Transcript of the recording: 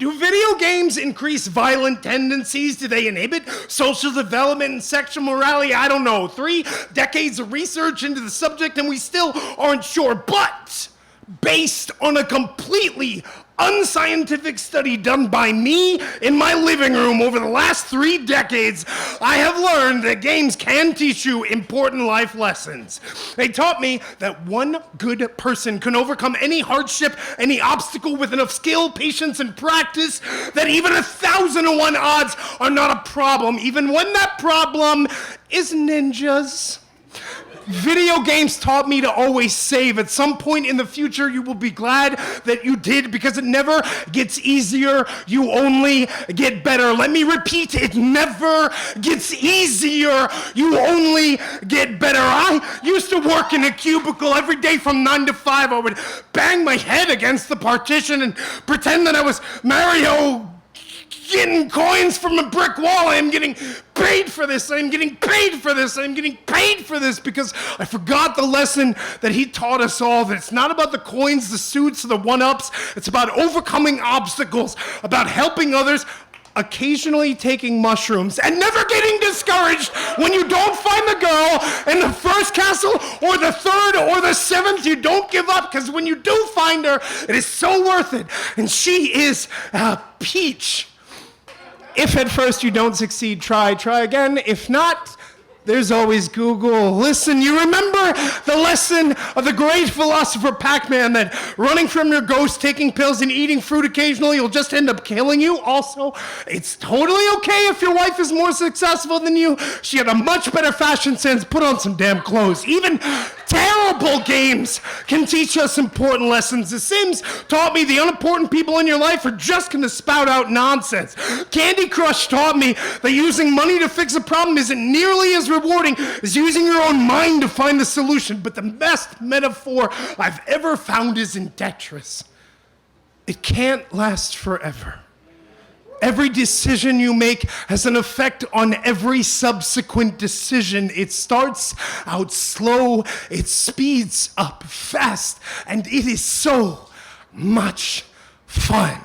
Do video games increase violent tendencies? Do they inhibit social development and sexual morality? I don't know. 3 decades of research into the subject and we still aren't sure. But based on a completely unscientific study done by me in my living room over the last 3 decades, I have learned that games can teach you important life lessons. They taught me that one good person can overcome any hardship, any obstacle with enough skill, patience, and practice, that even 1,000 to 1 odds are not a problem, even when that problem is ninjas. Video games taught me to always save. At some point in the future, you will be glad that you did, because it never gets easier. You only get better. Let me repeat, it never gets easier. You only get better. I used to work in a cubicle every day from 9 to 5. I would bang my head against the partition and pretend that I was Mario getting coins from a brick wall. I am getting paid for this. I am getting paid for this. I am getting paid for this, because I forgot the lesson that he taught us all, that it's not about the coins, the suits, the one-ups. It's about overcoming obstacles, about helping others, occasionally taking mushrooms, and never getting discouraged when you don't find the girl in the first castle or the 3rd or the 7th. You don't give up, because when you do find her, it is so worth it. And she is a peach. If at first you don't succeed, try again. If not, there's always Google. Listen, you remember the lesson of the great philosopher Pac-Man, that running from your ghost, taking pills, and eating fruit occasionally will just end up killing you? Also, it's totally okay if your wife is more successful than you. She had a much better fashion sense. Put on some damn clothes. Even terrible games can teach us important lessons. The Sims taught me the unimportant people in your life are just going to spout out nonsense. Candy Crush taught me that using money to fix a problem isn't nearly as rewarding as using your own mind to find the solution. But the best metaphor I've ever found is in Tetris. It can't last forever. Every decision you make has an effect on every subsequent decision. It starts out slow, it speeds up fast, and it is so much fun.